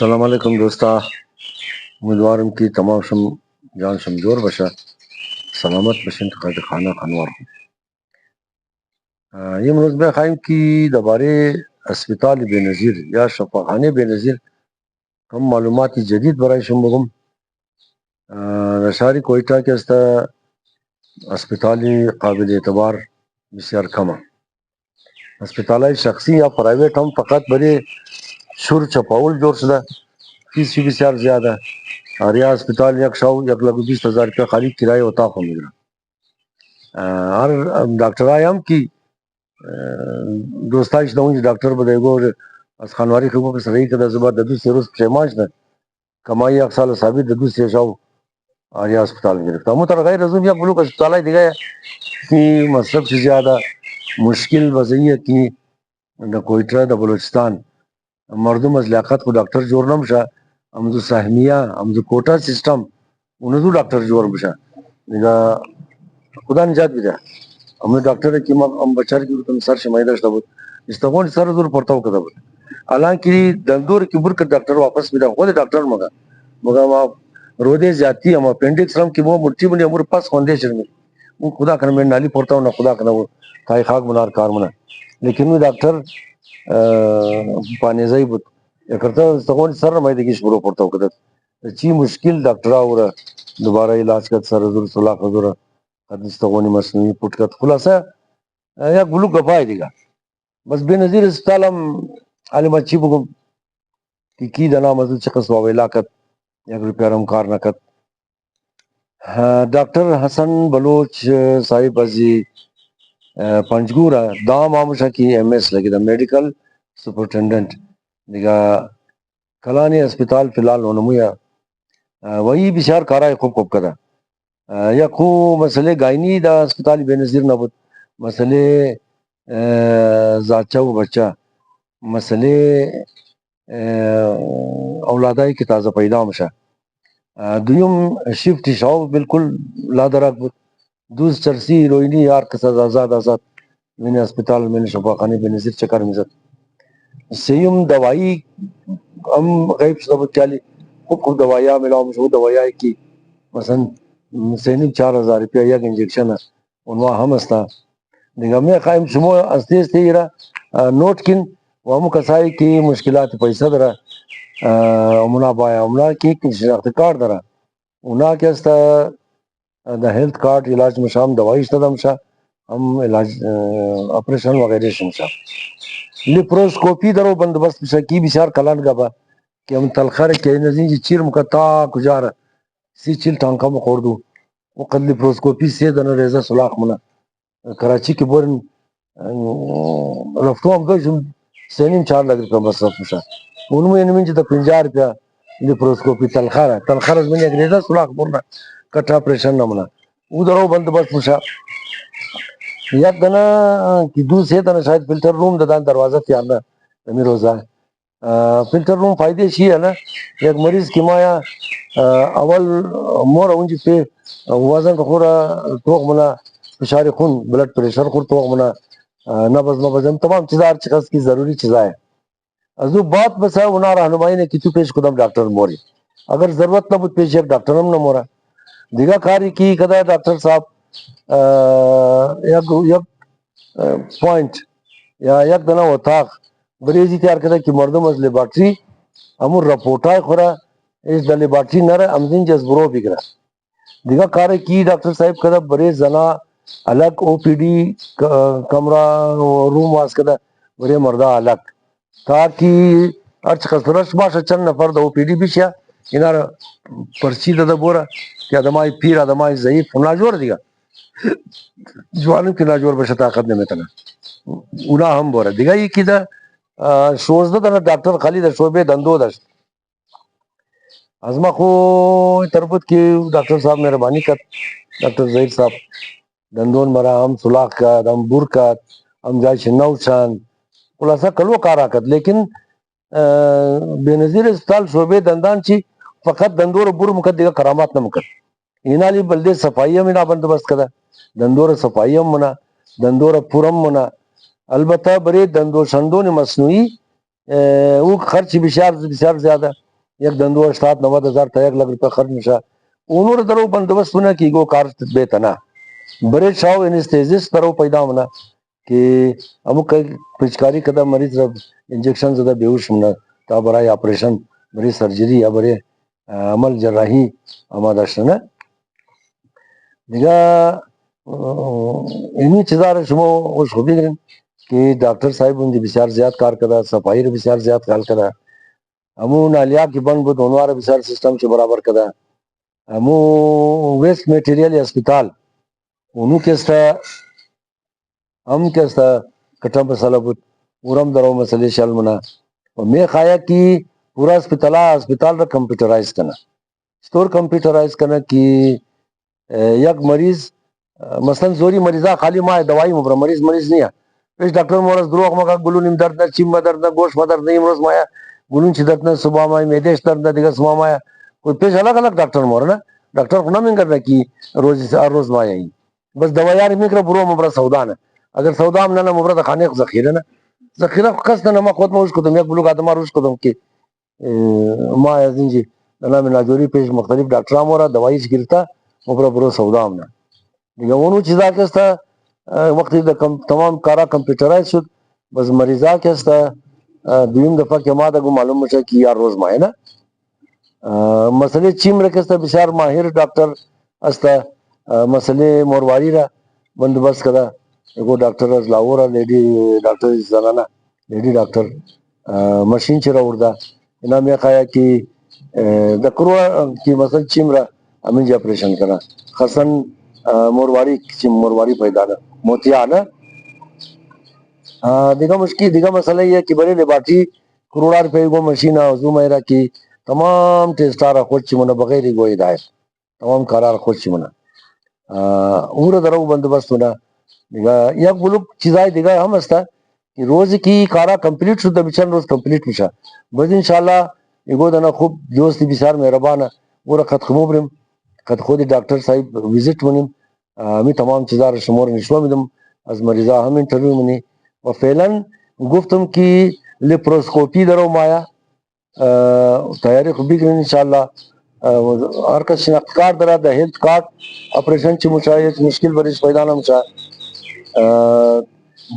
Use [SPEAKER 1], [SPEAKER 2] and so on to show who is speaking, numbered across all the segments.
[SPEAKER 1] السلام علیکم دوستا، امیدوارم که تمام شم جان شم جور بشه، سلامت بشین تو خیلی خانه خانوار. امروز بخوایم که درباره اسپیتال بینظیر یا شفاخانه بینظیر کم معلومات جدید برای شما بگم. در شهر کویتا که است اسپیتال قابل اعتبار بسیار کمه. اسپیتالای شخصی یا پرایویت هم فقط برای شور چپاول جور شده، فیس بسیار زیاده. اور یا اسپیتال یک 1,20,000 روپیه خالی کرایه اتاق میگیره. هر ڈاکٹر هم کی دوستایش دونج ڈاکٹر بده گور از خانواری خو که سړی کده زبر د دوه روز پښیمانش نه کمای یک سال ثابت د دوه شاو آریا اسپتال گرفته. مو تر غیر از اون یک بلوک اسپتال دیگه کی مطلب سے زیادہ مشکل وضعیه کی د کویټه د بلوچستان مردم از لیاقت کو ډاکټر جوړ نه مشه، امزو سهمیه امزو کوټا سیستم اونزو ډاکټر جوړ مشه دیگه خدا نجات بده. ہمیں ڈاکٹر کی ہم بچار کی تم سر شمائی داشتا بود استغون سر دور پڑتا ہو کدا بود حالانکہ دندور کی بر کر ڈاکٹر واپس بھی خود ڈاکٹر مگا مگا وہاں رودے جاتی ہم اپینڈکس رم کی وہ مٹھی بنی امور پاس خوندے شرمی وہ خدا کر میں نالی پڑتا ہوں نہ خدا کرنا وہ کھائی خاک بنار کار منا لیکن وہ ڈاکٹر پانے زئی بود کرتا استغون سر میں دیکھیش برو پڑتا ہو کدا چی مشکل ڈاکٹر اور دوبارہ علاج کا سر دور صلاح حضور استغونی مصنوعی پٹکت خلاصہ یا گلو گفای دیگه بس بینظیر اسپتال هم علم چی بگم کی دنا مزد چقص واویلا کت یک روپیار هم کار نکت. ڈاکٹر حسن بلوچ صاحب ازی پنجگورا دام آموشا کی ایم ایس لگی دا میڈیکل سپرٹینڈنٹ دیگا کلانی اسپتال فی الحال نمویا وہی بشار کارا خوب خوب کدا یا خو مسئلے گائنی دا اسپتال بینظیر نبود مسئلے زاچہ و بچہ مسئلے اولادائی کی تازہ پیدا مشا دویم شفٹ شاو بالکل لادراک بود دوز چرسی روینی یار کساز آزاد میں نے اسپتال میں نے شفاخانے بینظیر چکر میزد سیم دوائی ہم غیب شدہ چالی خوب دوائیاں ملاو مشہور دوائیاں کی مثلا سینیم 4,000 روپیہ یک انجیکشن ہے انواع ہم استا دیگه میں قائم شما استیز تیرا نوٹ کن و همو کسایی که مشکلات پیسه داره اونا باید اونا که شناخت کارت داره اونا که است دا هلت کارت علاج مشام دوایش دادم شه هم علاج اپریشن وغیره شمشه لیپروسکوپی درو بندوبست بشه کی بسیار کلان گبا که هم تلخره که نزین چیر مکتا کجاره سی چیل تانکا مخوردو وقت لیپروسکوپی سی دنو ریزه سلاخ منا کراچی کی بورن رفتو هم دوشم سینیم 4 لگ روپیہ مصرف مشا اونمو اینمین چی تا 50 روپیہ لیپروسکوپی تلخار از منی اگریزا سلاخ بورنا کٹا پریشن نمنا او درو بندوبست مشا یک دنا کی دو سی دنا شاید فلٹر روم دادان دروازہ تیارنا دمی روزہ فلٹر روم فائدے شی ہے نا یک مریض کی مایا اول مورا اونجی پہ وزن کا خورا توق منا فشار خون بلڈ پریشر خور توق منا نبض تمام چیزیں چیز کی ضروری چیزیں ہیں ازو بات بس ہے انہا رہنمائی نے کتو پیش کدم ڈاکٹر موری اگر ضرورت نہ بود پیش یک ڈاکٹر ہم نہ مورا دیگا کاری کی کدا ڈاکٹر صاحب یک پوائنٹ یا یک دنا اتاق بریزی تیار کدا کی مردم از لیبارٹری امور رپورٹای خورا اس دا لیبارٹری نرے امزین جز برو بگرا دیگا کاری کی ڈاکٹر صاحب کدا بریز زنا الگ او پی ڈی کمرہ روم واس کدا برے مردہ الگ تاکہ ارچ خسرش باشا چند نفر دا او پی ڈی بیشیا انار پرچی دا بورا کہ آدمائی پیر آدمائی ضعیف ناجور دیگا جوانم کی ناجور بشا طاقت نمیتنا اونا ہم بورا دیگا یہ کی دا شوزده دا ڈاکٹر خالی دا شعبے دندو داشت ازما خو تربت کی ڈاکٹر صاحب مہربانی کر ڈاکٹر ظہیر صاحب دندون مرا ہم سلاخ کت ہم بور کت ہم جائش نو چند خلاصہ کلو کارا کت لیکن بینظیر اسپتال شعبے دندان چی فقط دندور بور مکت دیگا کرامات نہ مکت اینالی بلدے صفائی ہم انا بندوبست کدا دندور صفائی ہم منا دندور پورم منا البتہ برے دندو شندون مصنوعی وہ خرچ بشار زیادہ یک دندو 80-90 ہزار تا 1 لاکھ روپے خرچ میشه اونور درو بندوبست ونه کیگو کار بیتنا برے شاو انستیزس درو پیدا منا کہ امو پچکاری کدا مریض رب انجیکشن زدہ بیہوش منا تا برای آپریشن برای سرجری یا برای عمل جراحی آماده شدنه دیگه اینی چیزا را شما خوش خوبی گرین که ڈاکٹر صاحب اندی بسیار زیاد کار کده صفائی را بسیار زیاد کار کده امو نالیا کی بند بود اونوار بسیار سسٹم چه برابر کده امو ویسٹ میٹیریل اسپیتال اونو کستا ہم کستا کٹم مسئلہ بود پورم درو مسئلے شل منا و میں خوایا کی پورا اسپیتال را کمپیوٹرائز کنا اسٹور کمپیوٹرائز کنا کی یک مریض مثلا زوری مریضا خالی ما دوائی مبرا مریض نہیں ہے پیش ڈاکٹر مورس دروغ مگا گلو نیم درد نہ چیم درد نہ گوشت درد نہ امروز مایا گلون چی درد نہ صبح مایا میدیش درد نہ دیگر صبح مایا کوئی پیش الگ الگ ڈاکٹر مور نا ڈاکٹر کو نہ منگر نہ کی روز مایا ہی بس دوایار میکرا برو مبرا سودان ہے اگر سودام نہ مبرا تو کھانے کو ذخیرہ نا ذخیرہ کس نہ ما خود ما اس کو تم یک بلوک آدم اس کو تم کہ ما ازین جی نام ناجوری پیش مختلف ڈاکٹر مورا دوائی گرتا مبرا برو سودام نا دیگه اونو چیزا کستا وقتی دا تمام کارا کمپیوٹرائز شد بس مریضا کستا دویم دفعہ که ما دا گو معلوم مشه که یار روز ماه نا مسئله چیم را کستا بسیار ماهر ڈاکٹر استا مسئله مورواری را بندوبست کدا ایگو ڈاکٹر از لاورا لیڈی ڈاکٹر زنانا لیڈی ڈاکٹر مشین چی را وردا اینا میں خوایا کی دا کروا کی مثلا چیم را امین جی اپریشن کنا خصن مورواری چیم مورواری پیدا نا موتیا نا دیگه مشکل دیگه مسئله یہ کہ بڑے لیبارٹری کروڑا روپے کو مشین حضور میرا کی تمام ٹیسٹارا خود چمنا بغیر گو ہدایت تمام کارار خود چمنا عمر درو بندوبست ہونا دیگه یک بلوک چیزای دیگه هم استا کہ روز کی کارا کمپلیٹ شد بچن روز کمپلیٹ میشه بس انشاءاللہ ایگو دنا خوب دوستی بسیار مهربان ورا خط خمو برم خط خود ڈاکٹر صاحب وزٹ منیم می تمام چیزا را شمور نشو میدم از مریضا هم انٹرویو منی و فعلا گفتم کی لیپروسکوپی درو مایا تیاری خوبی کریں انشاءاللہ ہر کس شناخت card Dara the health card operation چی مشاہد مشکل بریش پیدانا مشاہد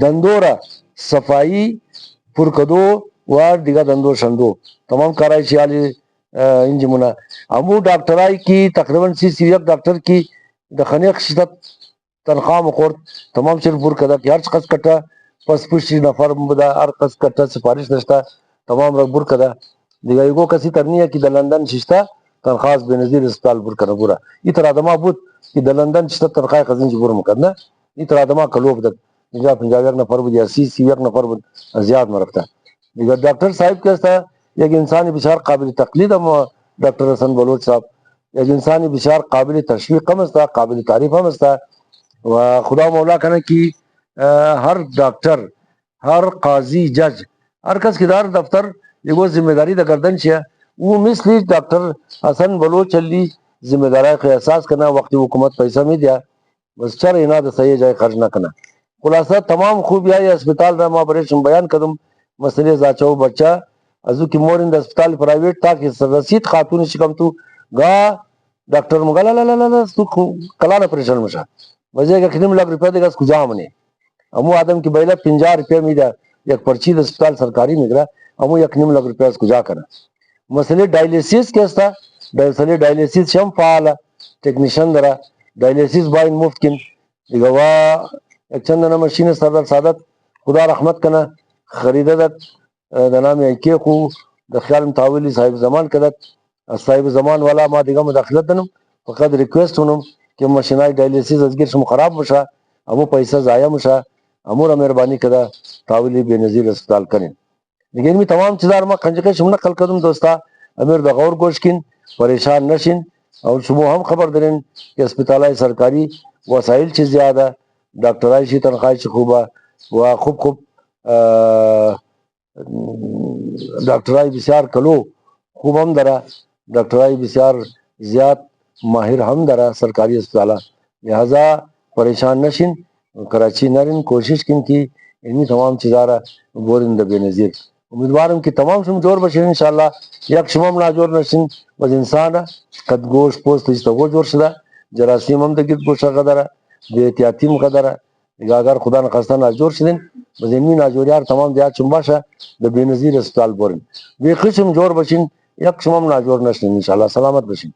[SPEAKER 1] دندورا صفائی پرکدو و دیگا دندو شندو تمام کارائی چیالی انجی منا امو ڈاکٹرائی کی تقریباً سی یک ڈاکٹر کی دخنیق شدت تنخواہ مخورد تمام شرف پرکدا کی ہر چقص کٹا پس پشتی نفر بدا ہر قص کٹا سفارش نشتا تمام رگ برکدا دیگا ایگو کسی ترنی ہے کہ دا لندن ششتا تنخواہ بے نظیر اسپتال برکدا برا ای طرح دما بود کہ دا لندن ششتا تنخواہ خزین جی بور مکدنا ای طرح دما کلوب دک نجا پنجاب یک نفر بود یا سی یک نفر بود زیاد مرکتا دیگا ڈاکٹر صاحب کیستا یک انسانی بشار قابل تقلید ہم ڈاکٹر حسن بلوچ صاحب یک انسانی بشار قابل تشویق ہم استا قابل تعریف ہم استا و خدا مولا کنا کی ہر ڈاکٹر ہر قاضی جج ہر کس کدار دفتر یہ ذمہ داری دا گردن چیا وہ مثلی ڈاکٹر حسن بلوچ علی ذمہ داری کا احساس کرنا وقتی حکومت پیسہ میں دیا بس چر اینا دا صحیح جائے خرچ نہ کرنا خلاصہ تمام خوبیاں یہ اسپتال را ما بریشم بیان کدم مسئلے زاچو بچہ ازو کی مور اند اسپتال پرائیویٹ تاکہ رسید خاتون شکم تو گا ڈاکٹر مگلا لا لا لا تو کلانا پریشان مشا وجہ کہ کتنے لاکھ روپے دے گا اس کو جام نے امو آدم کی بیلا 50 روپے میں دا یک پرچی دا اسپتال سرکاری میں گرا امو 1.5 لاکھ روپے اس کو جا کرنا مسئلے ڈائلیسس کیستا مسئلے ڈائلیسس شم فعال ٹیکنیشین درا ڈائلیسس باین مفت کن دیگوا ایک چند مشین سردار سعادت خدا رحمت کنا خریدت دا نام ایکی خو دا خیال متاولی صاحب زمان کدت صاحب زمان والا ما دیگا مداخلت دنم فقط ریکویسٹ ہونم کہ مشینای ڈائلیسس ازگیر شم خراب مشا امو پیسہ ضائع مشا امو را مہربانی کدا تاولی بے نظیر اسپتال کریں لیکن میں تمام چیزار ما خنجکے شم نقل کدم دوستا امیر دا غور گوش کن پریشان نشن اور شمو ہم خبر درین کہ اسپتالائی سرکاری وسائل چیز زیادہ ڈاکٹرائی شی تنخواہ چی خوبا و خوب خوب ڈاکٹرائی بسیار کلو خوب ہم درا ڈاکٹرائی بسیار زیاد ماہر ہم درا سرکاری اسپتالہ لہذا پریشان نشن کراچی نرن کوشش کن کی انہی تمام چیزارہ بورن دا بے نظیر امیدوارم که تمام شم جور بشین انشاءالله. یک شمام ناجور نشین بس انسانه قد گوشت پوست استگو جور شده جراثیم هم دگید گوشه قدره به احتیاطیم قدره دیگه اگر خدا نخواسته ناجور شدین بس اینمی ناجوریار تمام دیات شم باشه به بینظیر اسپتال برین. به قسم جور بشین یک شمام ناجور نشین انشاءالله. سلامت بشین.